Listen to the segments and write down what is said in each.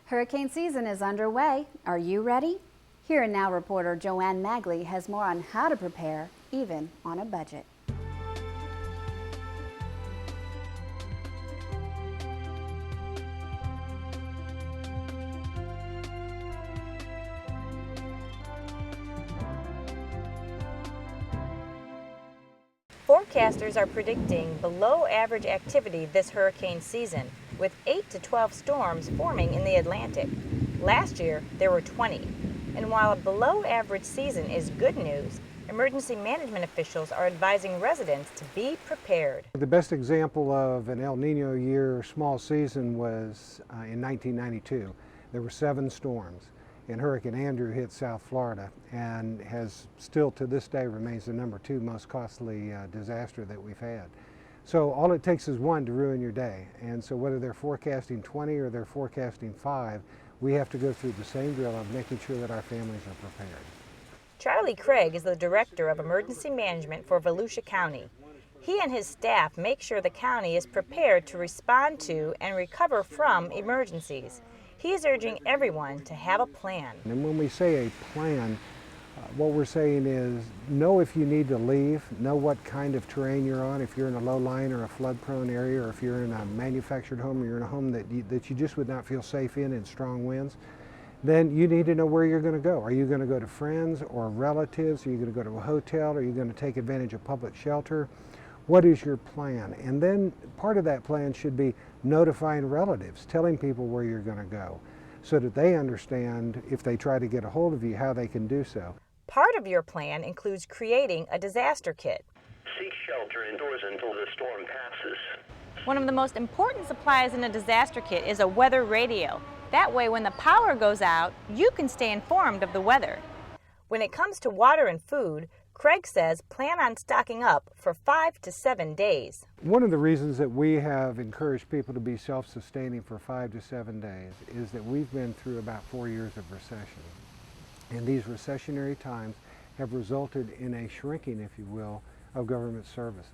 Hurricane season is underway. Are you ready? Here and Now reporter Joanne Magley has more on how to prepare, even on a budget. Forecasters are predicting below average activity this hurricane season, with 8 to 12 storms forming in the Atlantic. Last year, there were 20. And while a below average season is good news, emergency management officials are advising residents to be prepared. The best example of an El Nino year small season was in 1992. There were 7 storms, and Hurricane Andrew hit South Florida and has still to this day remains the #2 most costly disaster that we've had. So all it takes is one to ruin your day, and so whether they're forecasting 20 or they're forecasting 5, we have to go through the same drill of making sure that our families are prepared. Charlie Craig is the Director of Emergency Management for Volusia County. He and his staff make sure the county is prepared to respond to and recover from emergencies. He is urging everyone to have a plan. And when we say a plan, what we're saying is know if you need to leave, know what kind of terrain you're on, if you're in a low-lying or a flood-prone area, or if you're in a manufactured home or you're in a home that you just would not feel safe in strong winds, then you need to know where you're going to go. Are you going to go to friends or relatives? Are you going to go to a hotel? Are you going to take advantage of public shelter? What is your plan? And then part of that plan should be notifying relatives, telling people where you're going to go, so that they understand if they try to get a hold of you, how they can do so. Part of your plan includes creating a disaster kit. Seek shelter indoors until the storm passes. One of the most important supplies in a disaster kit is a weather radio. That way, when the power goes out, you can stay informed of the weather. When it comes to water and food, Craig says plan on stocking up for 5 to 7 days. One of the reasons that we have encouraged people to be self-sustaining for 5 to 7 days is that we've been through about 4 years of recession. And these recessionary times have resulted in a shrinking, if you will, of government services.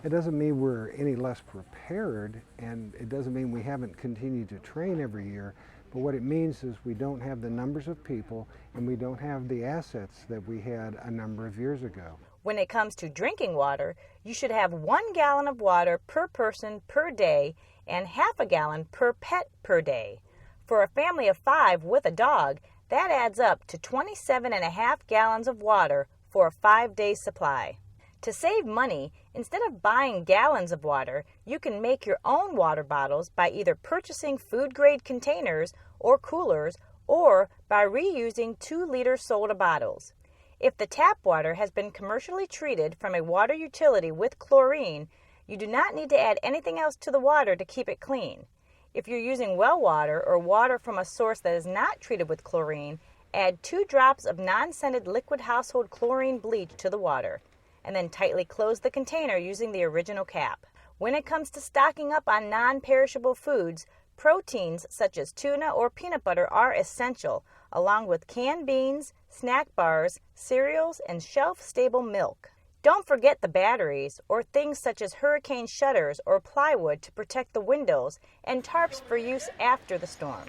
It doesn't mean we're any less prepared, and it doesn't mean we haven't continued to train every year, but what it means is we don't have the numbers of people and we don't have the assets that we had a number of years ago. When it comes to drinking water, you should have 1 gallon of water per person per day and half a gallon per pet per day. For a family of 5 with a dog, that adds up to 27.5 gallons of water for a 5-day supply. To save money, instead of buying gallons of water, you can make your own water bottles by either purchasing food-grade containers or coolers, or by reusing 2-liter soda bottles. If the tap water has been commercially treated from a water utility with chlorine, you do not need to add anything else to the water to keep it clean. If you're using well water or water from a source that is not treated with chlorine, add 2 drops of non-scented liquid household chlorine bleach to the water, and then tightly close the container using the original cap. When it comes to stocking up on non-perishable foods, proteins such as tuna or peanut butter are essential, along with canned beans, snack bars, cereals, and shelf-stable milk. Don't forget the batteries, or things such as hurricane shutters or plywood to protect the windows, and tarps for use after the storm.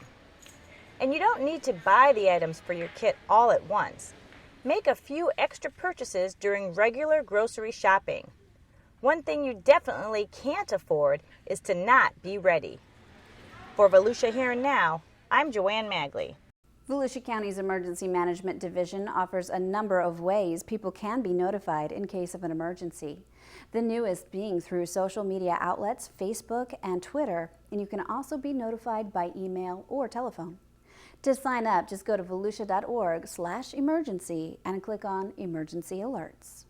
And you don't need to buy the items for your kit all at once. Make a few extra purchases during regular grocery shopping. One thing you definitely can't afford is to not be ready. For Volusia Here and Now, I'm Joanne Magley. Volusia County's Emergency Management Division offers a number of ways people can be notified in case of an emergency. The newest being through social media outlets, Facebook and Twitter, and you can also be notified by email or telephone. To sign up, just go to volusia.org/emergency and click on Emergency Alerts.